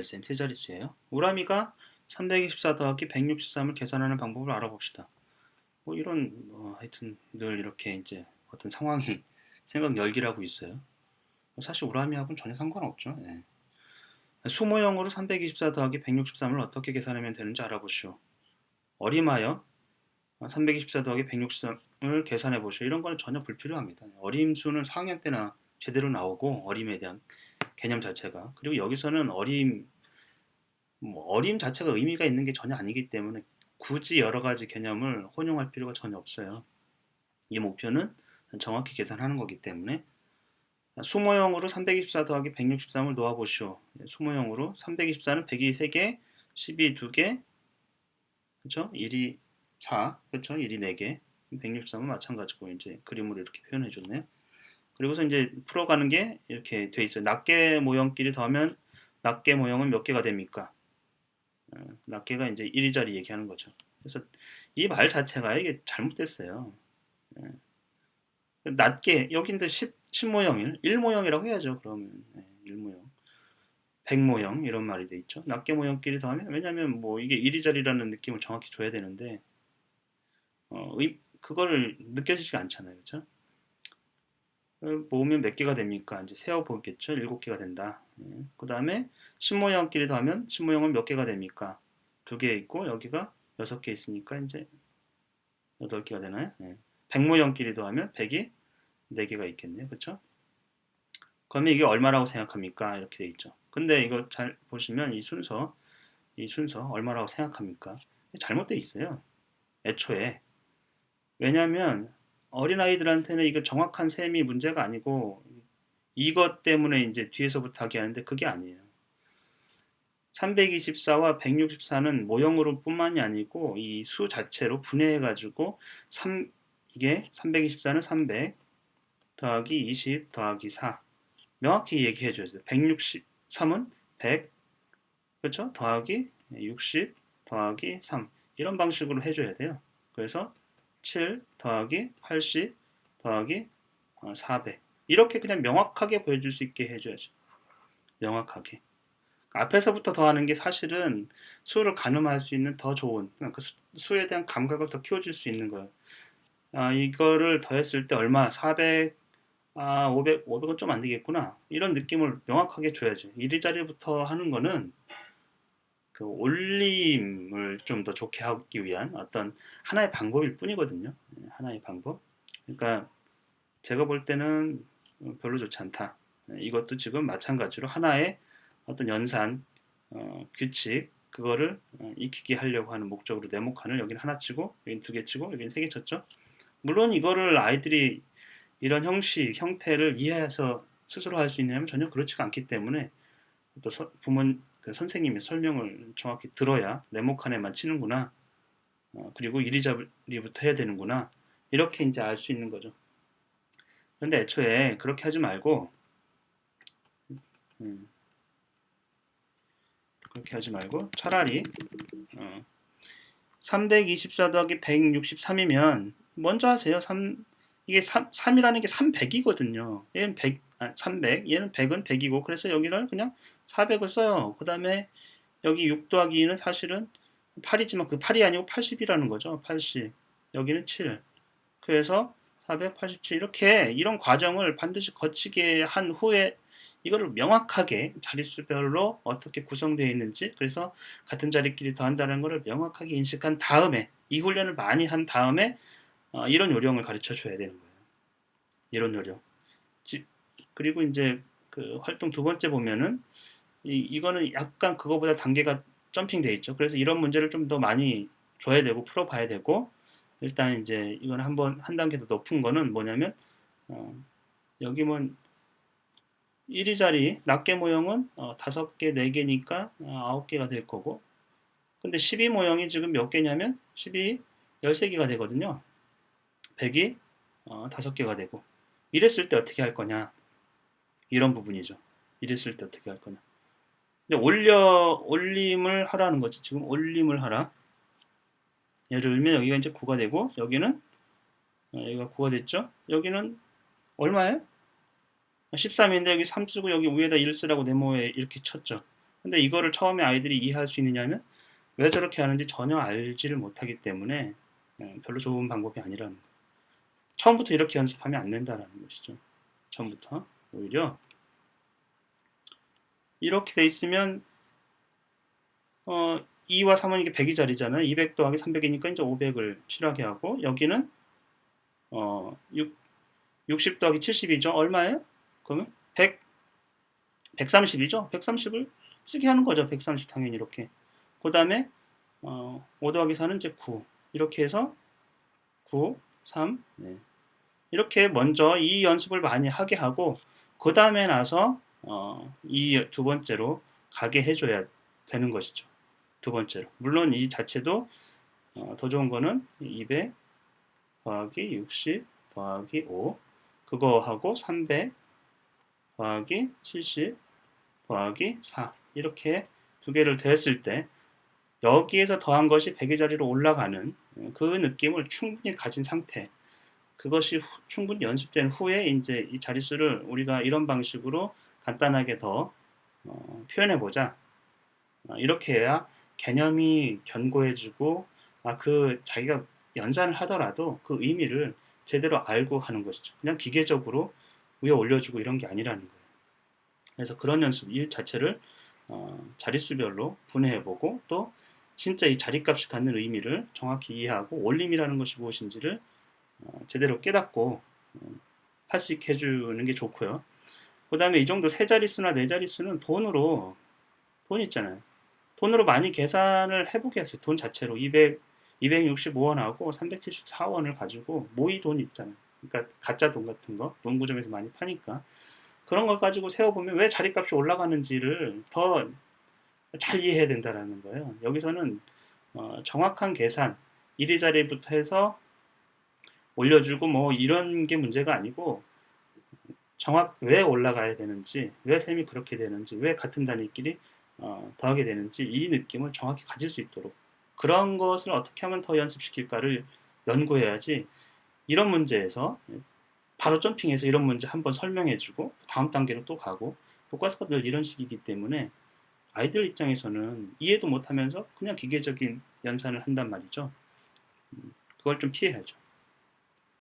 쌤 세자릿수예요. 우라미가 324 더하기 163을 계산하는 방법을 알아봅시다. 뭐 이런 하여튼 늘 이렇게 이제 어떤 상황이 생각 열기라고 있어요. 사실 우라미하고는 전혀 상관없죠. 예. 수모형으로 324 더하기 163을 어떻게 계산하면 되는지 알아보시오. 어림하여 324 더하기 163을 계산해 보시오. 이런 거는 전혀 불필요합니다. 어림수는 4학년 때나 제대로 나오고 어림에 대한 개념 자체가 그리고 여기서는 어림 자체가 의미가 있는 게 전혀 아니기 때문에 굳이 여러 가지 개념을 혼용할 필요가 전혀 없어요. 이 목표는 정확히 계산하는 거기 때문에 수모형으로 324 더하기 163을 놓아보시오. 수모형으로 324는 100이 3개, 10이 2개, 그렇죠? 1이 4, 그렇죠? 1이 4개, 163은 마찬가지고 이제 그림으로 이렇게 표현해 줬네요. 그리고서 이제 풀어가는 게 이렇게 돼 있어요. 낱개 모형끼리 더하면 낱개 모형은 몇 개가 됩니까? 낱개가 이제 이리저리 얘기하는 거죠. 그래서 이 말 자체가 이게 잘못됐어요. 낱개 여긴도 10모형일 1모형이라고 해야죠. 그러면 1모형 100모형 이런 말이 돼 있죠. 낱개 모형끼리 더하면 왜냐하면 뭐 이게 이리저리라는 느낌을 정확히 줘야 되는데 그거를 느껴지지가 않잖아요. 그렇죠? 모으면 몇 개가 됩니까? 이제 세어보겠죠. 7개가 된다. 그 다음에 10모형끼리 더하면 10모형은 몇 개가 됩니까? 2개 있고 여기가 6개 있으니까 이제 8개가 되나요? 100모형끼리 더하면 100이 4개가 있겠네요. 그렇죠? 그러면 이게 얼마라고 생각합니까? 이렇게 돼 있죠. 근데 이거 잘 보시면 이 순서 얼마라고 생각합니까? 잘못돼 있어요. 애초에. 왜냐하면 어린아이들한테는 이거 정확한 셈이 문제가 아니고 이것 때문에 이제 뒤에서부터 하게 하는데 그게 아니에요. 324와 164는 모형으로 뿐만이 아니고 이 수 자체로 분해해가지고 이게 324는 300 더하기 20 더하기 4 명확히 얘기해 줘야 돼요. 163은 100 그렇죠? 더하기 60 더하기 3 이런 방식으로 해줘야 돼요. 그래서 7 더하기 80 더하기 400 이렇게 그냥 명확하게 보여줄 수 있게 해줘야죠. 명확하게. 앞에서부터 더하는 게 사실은 수를 가늠할 수 있는 더 좋은 그 수에 대한 감각을 더 키워줄 수 있는 거예요. 이거를 더했을 때 얼마? 400, 500은 좀 안 되겠구나. 이런 느낌을 명확하게 줘야죠. 이리자리부터 하는 거는 그 올림을 좀 더 좋게 하기 위한 어떤 하나의 방법일 뿐이거든요. 하나의 방법. 그러니까 제가 볼 때는 별로 좋지 않다. 이것도 지금 마찬가지로 하나의 어떤 연산, 규칙, 그거를 익히게 하려고 하는 목적으로 네모칸을 여기는 하나 치고, 여기는 2개 치고, 여기는 3개 쳤죠. 물론 이거를 아이들이 이런 형태를 이해해서 스스로 할 수 있냐면 전혀 그렇지가 않기 때문에 또 그 선생님의 설명을 정확히 들어야 네모칸에만 치는구나. 그리고 이리저리부터 해야 되는구나. 이렇게 이제 알 수 있는 거죠. 그런데 애초에 그렇게 하지 말고 음, 그렇게 하지 말고 차라리 324 더하기 163이면 먼저 하세요. 이게 3이라는 게 300이거든요. 얘는 300, 얘는 100은 100이고 그래서 여기를 그냥 400을 써요. 그 다음에 여기 6 더하기 2는 사실은 8이지만 그 8이 아니고 80이라는 거죠. 80. 여기는 7. 그래서 487 이렇게 이런 과정을 반드시 거치게 한 후에 이거를 명확하게 자릿수별로 어떻게 구성되어 있는지 그래서 같은 자리끼리 더한다는 것을 명확하게 인식한 다음에 이 훈련을 많이 한 다음에 이런 요령을 가르쳐 줘야 되는 거예요. 이런 요령. 그리고 이제 그 활동 두 번째 보면은 이거는 약간 그거보다 단계가 점핑돼 있죠. 그래서 이런 문제를 좀 더 많이 줘야 되고 풀어봐야 되고 일단 이제 이건 한 단계 더 높은 거는 뭐냐면 여기 뭐 1위자리 낱개 모형은 5개, 4개니까 9개가 될 거고 근데 12 모형이 지금 몇 개냐면 12, 13개가 되거든요. 100이 5개가 되고 이랬을 때 어떻게 할 거냐 이런 부분이죠. 이랬을 때 어떻게 할 거냐 근데 올림을 하라는 거지. 지금 올림을 하라. 예를 들면 여기가 이제 9가 되고 여기는 여기가 9가 됐죠. 여기는 얼마예요? 13인데 여기 3 쓰고 여기 위에다 1 쓰라고 네모에 이렇게 쳤죠. 근데 이거를 처음에 아이들이 이해할 수 있느냐면 왜 저렇게 하는지 전혀 알지를 못하기 때문에 별로 좋은 방법이 아니라는 거예요. 처음부터 이렇게 연습하면 안 된다라는 것이죠. 처음부터 오히려 이렇게 돼 있으면 2와 3은 이게 100이 자리잖아요. 200 더하기 300이니까 이제 500을 칠하게 하고 여기는 60 더하기 70이죠. 얼마예요? 그러면 100, 130이죠. 130을 쓰게 하는 거죠. 130 당연히 이렇게. 그 다음에 5 더하기 4는 이제 9. 이렇게 해서 9, 3. 네. 이렇게 먼저 이 연습을 많이 하게 하고 그 다음에 나서 이 두 번째로 가게 해줘야 되는 것이죠. 두 번째로. 물론 이 자체도 더 좋은 거는 200 더하기 60 더하기 5 그거하고 300 더하기 70 더하기 4 이렇게 두 개를 더했을 때 여기에서 더한 것이 100의 자리로 올라가는 그 느낌을 충분히 가진 상태 그것이 충분히 연습된 후에 이제 이 자릿수를 우리가 이런 방식으로 간단하게 더 표현해 보자. 이렇게 해야 개념이 견고해지고 그 자기가 연산을 하더라도 그 의미를 제대로 알고 하는 것이죠. 그냥 기계적으로 위에 올려주고 이런 게 아니라는 거예요. 그래서 그런 연습 일 자체를 자릿수별로 분해해보고 또 진짜 이 자릿값이 갖는 의미를 정확히 이해하고 올림이라는 것이 무엇인지를 제대로 깨닫고 할 수 있게 해주는 게 좋고요. 그 다음에 이 정도 세 자릿수나 네 자릿수는 돈 있잖아요. 돈으로 많이 계산을 해보게 했어요. 돈 자체로 265원하고 374원을 가지고 모의 돈 있잖아요. 그러니까 가짜 돈 같은 거 농구점에서 많이 파니까 그런 걸 가지고 세워보면 왜 자릿값이 올라가는지를 더 잘 이해해야 된다라는 거예요. 여기서는 정확한 계산, 이리자리부터 해서 올려주고 뭐 이런 게 문제가 아니고 왜 올라가야 되는지, 왜 셈이 그렇게 되는지, 왜 같은 단위끼리 더하게 되는지 이 느낌을 정확히 가질 수 있도록 그런 것을 어떻게 하면 더 연습시킬까를 연구해야지 이런 문제에서 바로 점핑해서 이런 문제 한번 설명해주고 다음 단계로 또 가고 교과서가 늘 이런 식이기 때문에 아이들 입장에서는 이해도 못하면서 그냥 기계적인 연산을 한단 말이죠. 그걸 좀 피해야죠.